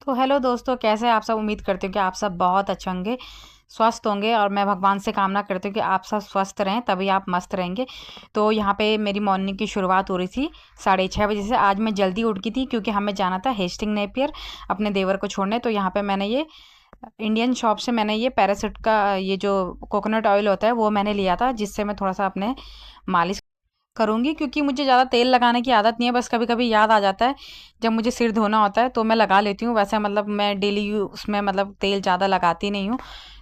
तो हेलो दोस्तों, कैसे हैं आप सब। उम्मीद करती हूँ कि आप सब बहुत अच्छे होंगे, स्वस्थ होंगे। और मैं भगवान से कामना करती हूँ कि आप सब स्वस्थ रहें, तभी आप मस्त रहेंगे। तो यहाँ पे मेरी मॉर्निंग की शुरुआत हो रही थी 6:30 बजे से। आज मैं जल्दी उठ गई थी क्योंकि हमें जाना था हेस्टिंग नेपियर अपने देवर को छोड़ने। तो यहाँ पे मैंने ये इंडियन शॉप से मैंने ये पैरासूट का ये जो कोकोनट ऑयल होता है वो मैंने लिया था, जिससे मैं थोड़ा सा अपने मालिश करूँगी। क्योंकि मुझे ज़्यादा तेल लगाने की आदत नहीं है, बस कभी कभी याद आ जाता है जब मुझे सिर धोना होता है तो मैं लगा लेती हूँ। वैसे मतलब मैं डेली उसमें मतलब तेल ज़्यादा लगाती नहीं हूँ।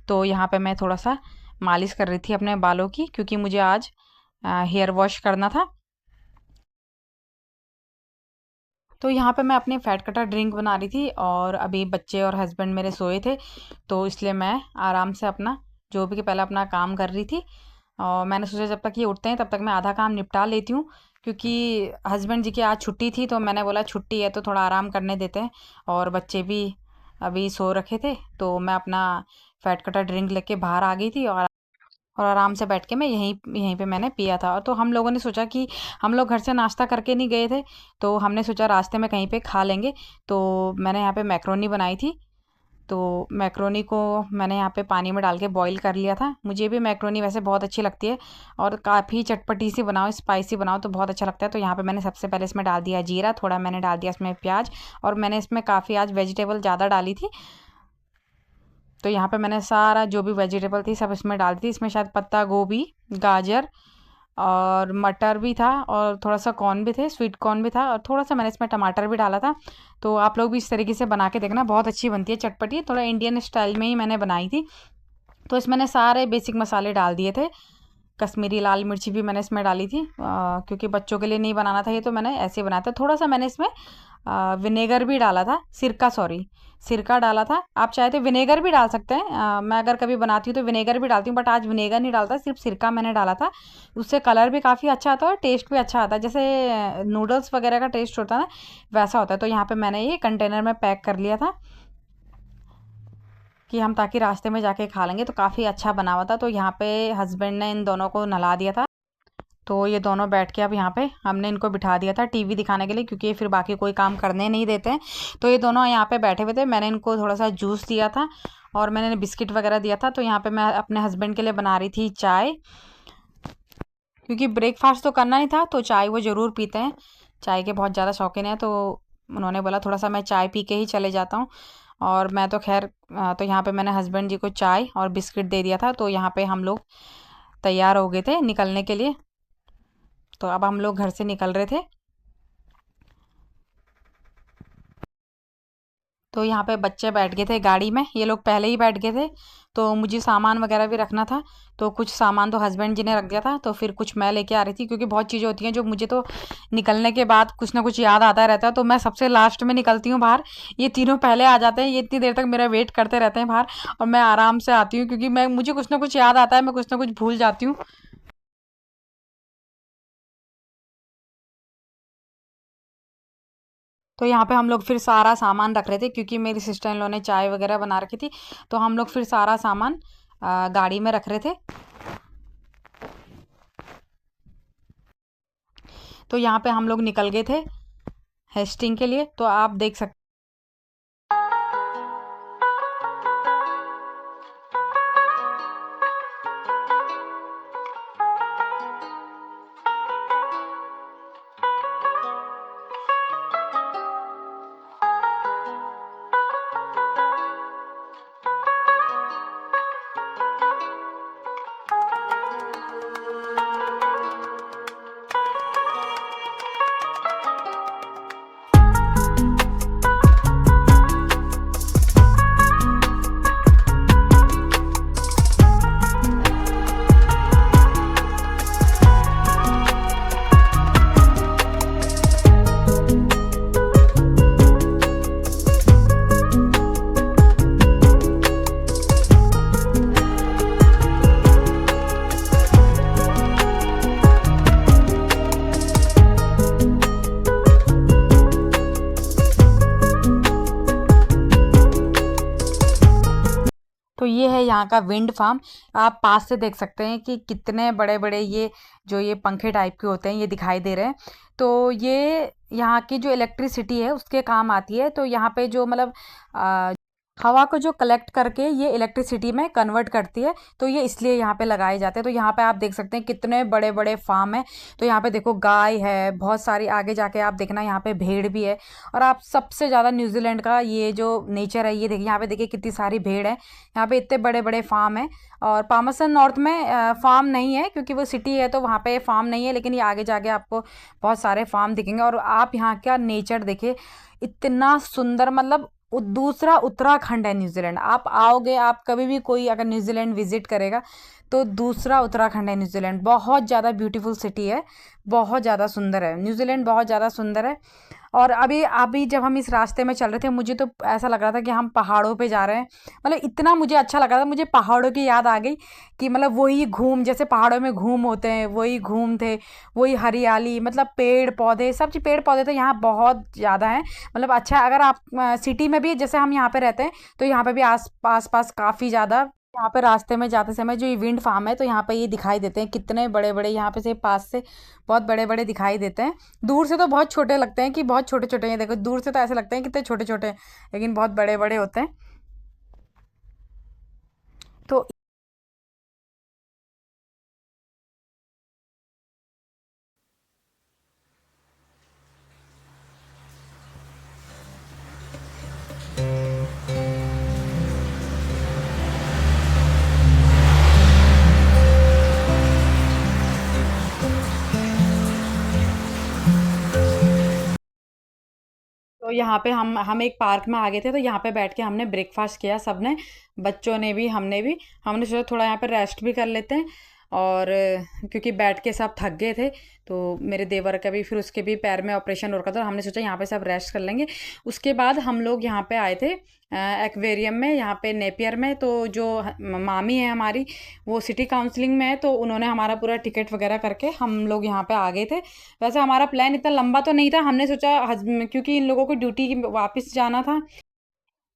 तो यहाँ पे मैं थोड़ा सा मालिश कर रही थी अपने बालों की, क्योंकि मुझे आज हेयर वॉश करना था। तो यहाँ पे मैं अपनी फैट कटर ड्रिंक बना रही थी, और अभी बच्चे और हस्बैंड मेरे सोए थे, तो इसलिए मैं आराम से अपना जो भी कि पहले अपना काम कर रही थी। और मैंने सोचा जब तक ये उठते हैं तब तक मैं आधा काम निपटा लेती हूँ, क्योंकि हस्बैंड जी की आज छुट्टी थी। तो मैंने बोला छुट्टी है तो थोड़ा आराम करने देते हैं, और बच्चे भी अभी सो रखे थे। तो मैं अपना फैट कटर ड्रिंक लेके बाहर आ गई थी, और आराम से बैठ के मैं यहीं यहीं पे मैंने पिया था। तो हम लोगों ने सोचा कि हम लोग घर से नाश्ता करके नहीं गए थे, तो हमने सोचा रास्ते में कहीं पे खा लेंगे। तो मैंने यहाँ पे मैक्रोनी बनाई थी। तो मैक्रोनी को मैंने यहाँ पे पानी में डाल के बॉईल कर लिया था। मुझे भी मैक्रोनी वैसे बहुत अच्छी लगती है, और काफ़ी चटपटी सी बनाओ, स्पाइसी बनाओ तो बहुत अच्छा लगता है। तो यहाँ पे मैंने सबसे पहले इसमें डाल दिया जीरा, थोड़ा मैंने डाल दिया इसमें प्याज, और मैंने इसमें काफ़ी आज वेजिटेबल ज़्यादा डाली थी। तो यहाँ पे मैंने सारा जो भी वेजिटेबल थी सब इसमें डाल दी थी। इसमें शायद पत्ता गोभी, गाजर और मटर भी था, और थोड़ा सा कॉर्न भी थे, स्वीट कॉर्न भी था, और थोड़ा सा मैंने इसमें टमाटर भी डाला था। तो आप लोग भी इस तरीके से बना के देखना, बहुत अच्छी बनती है, चटपटी, थोड़ा इंडियन स्टाइल में ही मैंने बनाई थी। तो इसमें मैंने सारे बेसिक मसाले डाल दिए थे। कश्मीरी लाल मिर्ची भी मैंने इसमें डाली थी, क्योंकि बच्चों के लिए नहीं बनाना था ये, तो मैंने ऐसे बनाया था। थोड़ा सा मैंने इसमें विनेगर भी डाला था, सिरका, सॉरी, सिरका डाला था। आप चाहे तो विनेगर भी डाल सकते हैं। मैं अगर कभी बनाती हूँ तो विनेगर भी डालती हूँ, बट आज विनेगर नहीं डालता, सिर्फ सिरका मैंने डाला था। उससे कलर भी काफ़ी अच्छा आता है और टेस्ट भी अच्छा आता है, जैसे नूडल्स वगैरह का टेस्ट होता है ना, वैसा होता है। तो यहाँ पे मैंने ये कंटेनर में पैक कर लिया था कि हम ताकि रास्ते में जाके खा लेंगे। तो काफ़ी अच्छा बना हुआ था। तो यहाँ पे हस्बैंड ने इन दोनों को नहला दिया था। तो ये दोनों बैठ के अब यहाँ पे हमने इनको बिठा दिया था टीवी दिखाने के लिए, क्योंकि ये फिर बाकी कोई काम करने नहीं देते हैं। तो ये दोनों यहाँ पे बैठे हुए थे। मैंने इनको थोड़ा सा जूस दिया था, और मैंने बिस्किट वगैरह दिया था। तो यहाँ पे मैं अपने हस्बैंड के लिए बना रही थी चाय, क्योंकि ब्रेकफास्ट तो करना नहीं था, तो चाय वो ज़रूर पीते हैं, चाय के बहुत ज़्यादा शौकीन है। तो उन्होंने बोला थोड़ा सा मैं चाय पी के ही चले जाता हूँ। और मैं तो खैर तो यहाँ पे मैंने हस्बैंड जी को चाय और बिस्किट दे दिया था। तो यहाँ पे हम लोग तैयार हो गए थे निकलने के लिए। तो अब हम लोग घर से निकल रहे थे। तो यहाँ पे बच्चे बैठ गए थे गाड़ी में, ये लोग पहले ही बैठ गए थे। तो मुझे सामान वगैरह भी रखना था, तो कुछ सामान तो हस्बैंड जी ने रख दिया था, तो फिर कुछ मैं लेके आ रही थी, क्योंकि बहुत चीज़ें होती हैं जो मुझे तो निकलने के बाद कुछ ना कुछ याद आता रहता है। तो मैं सबसे लास्ट में निकलती हूँ बाहर, ये तीनों पहले आ जाते हैं, ये इतनी देर तक मेरा वेट करते रहते हैं बाहर, और मैं आराम से आती हूँ, क्योंकि मैं मुझे कुछ ना कुछ याद आता है, मैं कुछ ना कुछ भूल जाती हूँ। तो यहाँ पे हम लोग फिर सारा सामान रख रहे थे, क्योंकि मेरी सिस्टर इन लॉ ने चाय वगैरह बना रखी थी। तो हम लोग फिर सारा सामान गाड़ी में रख रहे थे। तो यहाँ पे हम लोग निकल गए थे हेस्टिंग के लिए। तो आप देख सकते। तो ये है यहाँ का विंड फार्म। आप पास से देख सकते हैं कि कितने बड़े बड़े ये जो ये पंखे टाइप के होते हैं ये दिखाई दे रहे हैं। तो ये यहाँ की जो इलेक्ट्रिसिटी है उसके काम आती है। तो यहाँ पे जो मतलब हवा को जो कलेक्ट करके ये इलेक्ट्रिसिटी में कन्वर्ट करती है, तो ये इसलिए यहाँ पे लगाए जाते हैं। तो यहाँ पे आप देख सकते हैं कितने बड़े बड़े फार्म है। तो यहाँ पे देखो गाय है बहुत सारी, आगे जाके आप देखना यहाँ पे भेड़ भी है। और आप सबसे ज़्यादा न्यूजीलैंड का ये जो नेचर है ये देखिए, यहाँ पे देखिए कितनी सारी भेड़ है, यहाँ पे इतने बड़े बड़े फार्म है। और पामरसन नॉर्थ में फार्म नहीं है क्योंकि वो सिटी है, तो वहाँ पे फार्म नहीं है, लेकिन ये आगे जाके आपको बहुत सारे फार्म दिखेंगे। और आप यहाँ का नेचर देखिए, इतना सुंदर, मतलब दूसरा उत्तराखंड है न्यूजीलैंड। आप आओगे, आप कभी भी कोई अगर न्यूजीलैंड विजिट करेगा तो दूसरा उत्तराखंड है न्यूजीलैंड। बहुत ज़्यादा ब्यूटीफुल सिटी है, बहुत ज़्यादा सुंदर है न्यूजीलैंड, बहुत ज़्यादा सुंदर है। और अभी अभी जब हम इस रास्ते में चल रहे थे, मुझे तो ऐसा लग रहा था कि हम पहाड़ों पे जा रहे हैं। मतलब इतना मुझे अच्छा लगा था, मुझे पहाड़ों की याद आ गई कि मतलब वही घूम, जैसे पहाड़ों में घूम होते हैं वही घूम थे, वही हरियाली, मतलब पेड़ पौधे, सब चीज़ पेड़ पौधे तो यहाँ बहुत ज़्यादा हैं। मतलब अच्छा, अगर आप सिटी में भी जैसे हम यहाँ पे रहते हैं तो यहाँ पे भी आस पास काफ़ी ज़्यादा, यहाँ पे रास्ते में जाते समय जो ये विंड फार्म है तो यहाँ पे ये दिखाई देते हैं कितने बड़े बड़े, यहाँ पे से पास से बहुत बड़े बड़े दिखाई देते हैं। दूर से तो बहुत छोटे लगते हैं कि बहुत छोटे छोटे हैं, देखो दूर से तो ऐसे लगते हैं कितने छोटे छोटे, लेकिन बहुत बड़े बड़े होते हैं। तो तो यहाँ पे हम एक पार्क में आ गए थे, तो यहाँ पे बैठ के हमने ब्रेकफास्ट किया सबने, बच्चों ने भी हमने भी। हमने सोचा थोड़ा यहाँ पे रेस्ट भी कर लेते हैं। और क्योंकि बैठ के सब थक गए थे, तो मेरे देवर का भी, फिर उसके भी पैर में ऑपरेशन हो रखा था, तो हमने सोचा यहाँ पे सब रेस्ट कर लेंगे। उसके बाद हम लोग यहाँ पे आए थे एक्वेरियम में, यहाँ पे नेपियर में। तो जो मामी है हमारी, वो सिटी काउंसलिंग में है, तो उन्होंने हमारा पूरा टिकट वगैरह करके हम लोग यहाँ पे आ गए थे। वैसे हमारा प्लान इतना लंबा तो नहीं था, हमने सोचा क्योंकि इन लोगों को ड्यूटी वापस जाना था।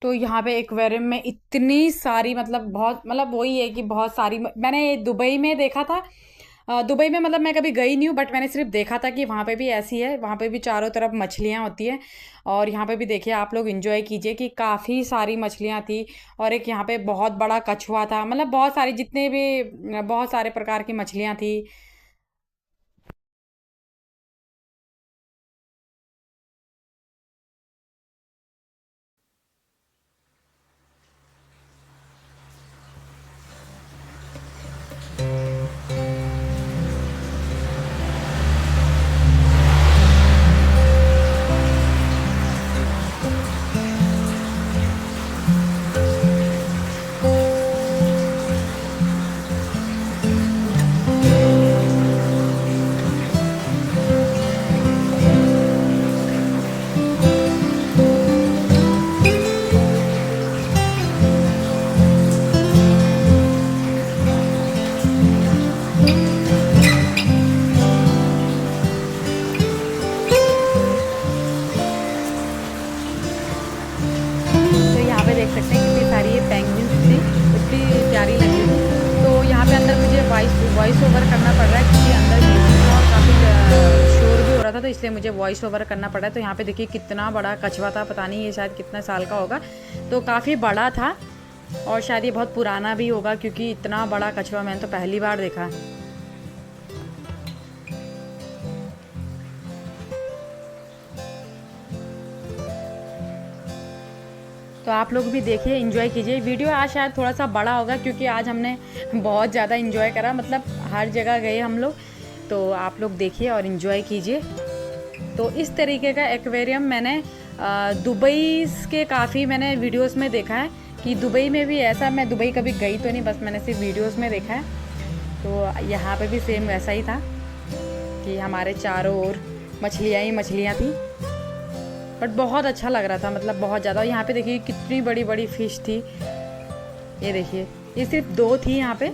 तो यहाँ पे एक्वेरियम में इतनी सारी, मतलब बहुत, मतलब वही है कि बहुत सारी, मैंने दुबई में देखा था। दुबई में मतलब मैं कभी गई नहीं हूँ, बट मैंने सिर्फ देखा था कि वहाँ पे भी ऐसी है, वहाँ पे भी चारों तरफ मछलियाँ होती है। और यहाँ पे भी देखिए, आप लोग इंजॉय कीजिए कि काफ़ी सारी मछलियाँ थी। और एक यहाँ पे बहुत बड़ा कछुआ था, मतलब बहुत सारी, जितने भी बहुत सारे प्रकार की मछलियाँ थी। तो यहाँ पे देख सकते हैं कितनी सारी ये पेंगुइन्स थी, इतनी प्यारी लग रही थी। तो यहाँ पे अंदर मुझे वॉइस ओवर करना पड़ रहा है क्योंकि अंदर म्यूजिक था और काफ़ी शोर भी हो रहा था, तो इसलिए मुझे वॉइस ओवर करना पड़ रहा है। तो यहाँ पे देखिए कितना बड़ा कछुआ था, पता नहीं ये शायद कितना साल का होगा, तो काफ़ी बड़ा था। और शायद ये बहुत पुराना भी होगा क्योंकि इतना बड़ा कछुआ मैंने तो पहली बार देखा। तो आप लोग भी देखिए, एंजॉय कीजिए। वीडियो आज शायद थोड़ा सा बड़ा होगा क्योंकि आज हमने बहुत ज़्यादा एंजॉय करा, मतलब हर जगह गए हम लोग। तो आप लोग देखिए और एंजॉय कीजिए। तो इस तरीके का एक्वेरियम मैंने दुबई के काफ़ी मैंने वीडियोस में देखा है कि दुबई में भी ऐसा, मैं दुबई कभी गई तो नहीं, बस मैंने सिर्फ वीडियोस में देखा है। तो यहाँ पे भी सेम वैसा ही था कि हमारे चारों ओर मछलियाँ ही मछलियाँ थी। बट बहुत अच्छा लग रहा था, मतलब बहुत ज़्यादा। यहाँ पे देखिए कितनी बड़ी बड़ी फ़िश थी, ये देखिए, ये सिर्फ दो थी यहाँ पे।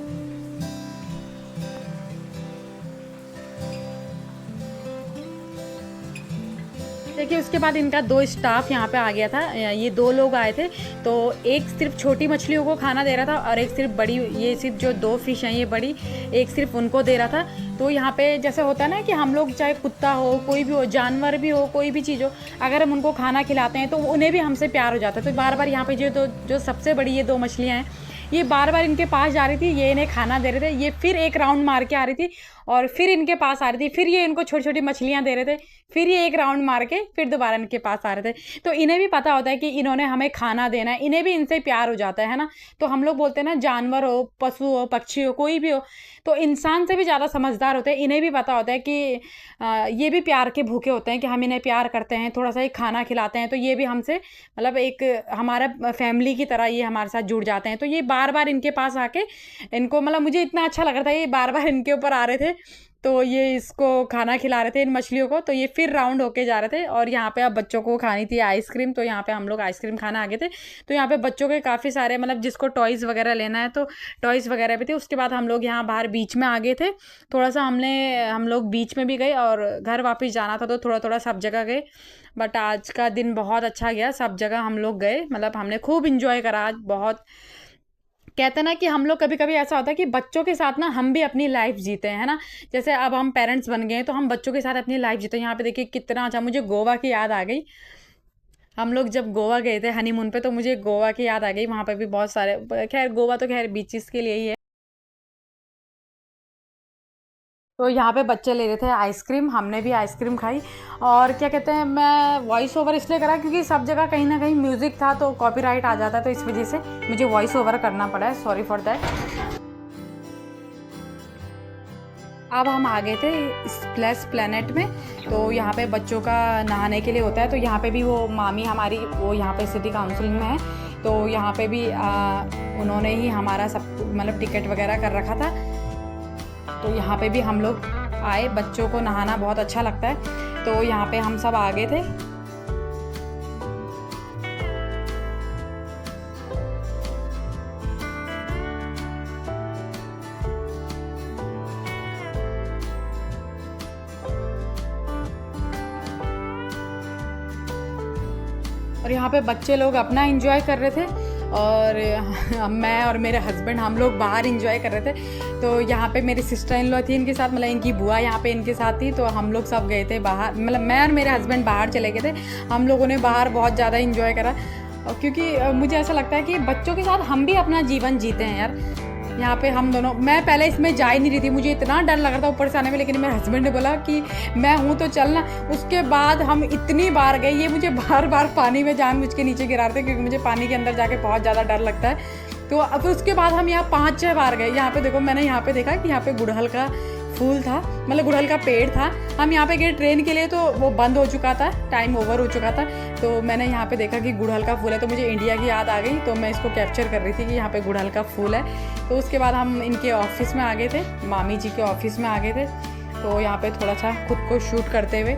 देखिए उसके बाद इनका 2 स्टाफ यहाँ पे आ गया था, ये 2 लोग आए थे। तो एक सिर्फ छोटी मछलियों को खाना दे रहा था और एक सिर्फ बड़ी, ये सिर्फ जो 2 फिश हैं ये बड़ी, एक सिर्फ उनको दे रहा था। तो यहाँ पे जैसे होता है ना कि हम लोग चाहे कुत्ता हो, कोई भी हो, जानवर भी हो, कोई भी चीज़ हो, अगर हम उनको खाना खिलाते हैं तो उन्हें भी हमसे प्यार हो जाता है। तो बार बार यहाँ पे जो सबसे बड़ी ये 2 मछलियाँ हैं, ये बार बार इनके पास जा रही थी, ये इन्हें खाना दे रहे थे। ये फिर एक राउंड मार के आ रही थी और फिर इनके पास आ रही थी, फिर ये इनको छोटी छोटी मछलियाँ दे रहे थे, फिर ये एक राउंड मार के फिर दोबारा इनके पास आ रहे थे। तो इन्हें भी पता होता है कि इन्होंने हमें खाना देना है, इन्हें भी इनसे प्यार हो जाता है ना। तो हम लोग बोलते हैं ना, जानवर हो, पशु हो, पक्षी हो, कोई भी हो, तो इंसान से भी ज़्यादा समझदार होते हैं। इन्हें भी पता होता है कि ये भी प्यार के भूखे होते हैं, कि हम इन्हें प्यार करते हैं, थोड़ा सा ही खाना खिलाते हैं, तो ये भी हमसे मतलब एक हमारा फैमिली की तरह ये हमारे साथ जुड़ जाते हैं। तो ये बार बार इनके पास आके इनको, मतलब मुझे इतना अच्छा लग रहा था, ये बार बार इनके ऊपर आ रहे थे, तो ये इसको खाना खिला रहे थे इन मछलियों को। तो ये फिर राउंड होके जा रहे थे और यहाँ पे अब बच्चों को खानी थी आइसक्रीम। तो यहाँ पे हम लोग आइसक्रीम खाना आ गए थे। तो यहाँ पे बच्चों के काफ़ी सारे, मतलब जिसको टॉयज़ वगैरह लेना है तो टॉयज़ वगैरह भी थे। उसके बाद हम लोग यहाँ बाहर बीच में आ गए थे। थोड़ा सा हम लोग बीच में भी गए और घर वापस जाना था तो थोड़ा थोड़ा सब जगह गए। बट आज का दिन बहुत अच्छा गया, सब जगह हम लोग गए, मतलब हमने खूब इंजॉय करा आज बहुत। कहते हैं ना कि हम लोग कभी कभी ऐसा होता है कि बच्चों के साथ ना हम भी अपनी लाइफ जीते हैं, है ना। जैसे अब हम पेरेंट्स बन गए हैं तो हम बच्चों के साथ अपनी लाइफ जीते हैं। यहाँ पे देखिए कितना अच्छा, मुझे गोवा की याद आ गई। हम लोग जब गोवा गए थे हनीमून पे, तो मुझे गोवा की याद आ गई। वहाँ पे भी बहुत सारे, खैर गोवा तो खैर बीचेस के लिए ही है। तो यहाँ पे बच्चे ले रहे थे आइसक्रीम, हमने भी आइसक्रीम खाई। और क्या कहते हैं, मैं वॉइस ओवर इसलिए करा क्योंकि सब जगह कहीं ना कहीं म्यूज़िक था तो कॉपीराइट आ जाता है, तो इस वजह से मुझे वॉइस ओवर करना पड़ा है, सॉरी फॉर दैट। अब हम आ गए थे स्प्लैश प्लैनेट में। तो यहाँ पे बच्चों का नहाने के लिए होता है। तो यहाँ पे भी वो मामी हमारी, वो यहाँ पे सिटी काउंसिल में है, तो यहाँ पे भी उन्होंने ही हमारा सब मतलब टिकट वगैरह कर रखा था। तो यहाँ पे भी हम लोग आए, बच्चों को नहाना बहुत अच्छा लगता है। तो यहाँ पे हम सब आ गए थे। और यहाँ पे बच्चे लोग अपना एंजॉय कर रहे थे और मैं और मेरे हस्बैंड हम लोग बाहर एंजॉय कर रहे थे। तो यहाँ पे मेरी सिस्टर इन लॉ थी इनके साथ, मतलब इनकी बुआ यहाँ पे इनके साथ थी। तो हम लोग सब गए थे बाहर, मतलब मैं और मेरे हस्बैंड बाहर चले गए थे। हम लोगों ने बाहर बहुत ज़्यादा एंजॉय करा, और क्योंकि मुझे ऐसा लगता है कि बच्चों के साथ हम भी अपना जीवन जीते हैं यार। यहाँ पे हम दोनों, मैं पहले इसमें जा ही नहीं रही थी, मुझे इतना डर लग रहा था ऊपर से आने में, लेकिन मेरे हस्बैंड ने बोला कि मैं हूँ तो चलना। उसके बाद हम इतनी बार गए, ये मुझे बार बार पानी में जानबूझ के नीचे गिरा रहे थे क्योंकि मुझे पानी के अंदर जाके बहुत ज़्यादा डर लगता है। तो फिर उसके बाद हम यहाँ 5-6 बार गए। यहाँ पे देखो, मैंने यहाँ पे देखा कि यहाँ पे गुड़हल का फूल था, मतलब गुड़हल का पेड़ था। हम यहाँ पे गए ट्रेन के लिए तो वो बंद हो चुका था, टाइम ओवर हो चुका था। तो मैंने यहाँ पे देखा कि गुड़हल का फूल है, तो मुझे इंडिया की याद आ गई। तो मैं इसको कैप्चर कर रही थी कि यहाँ पे गुड़हल का फूल है। तो उसके बाद हम इनके ऑफिस में आ गए थे, मामी जी के ऑफिस में आ गए थे। तो यहाँ पे थोड़ा सा खुद को शूट करते हुए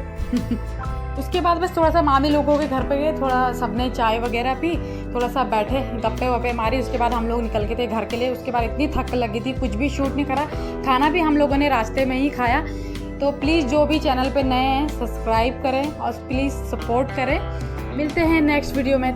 उसके बाद बस थोड़ा सा मामी लोगों के घर पे गए, थोड़ा सबने चाय वगैरह पी, थोड़ा सा बैठे, गप्पे वप्पे मारी। उसके बाद हम लोग निकल गए थे घर के लिए। उसके बाद इतनी थक लगी थी, कुछ भी शूट नहीं करा, खाना भी हम लोगों ने रास्ते में ही खाया। तो प्लीज़ जो भी चैनल पे नए हैं सब्सक्राइब करें और प्लीज़ सपोर्ट करें। मिलते हैं नेक्स्ट वीडियो में।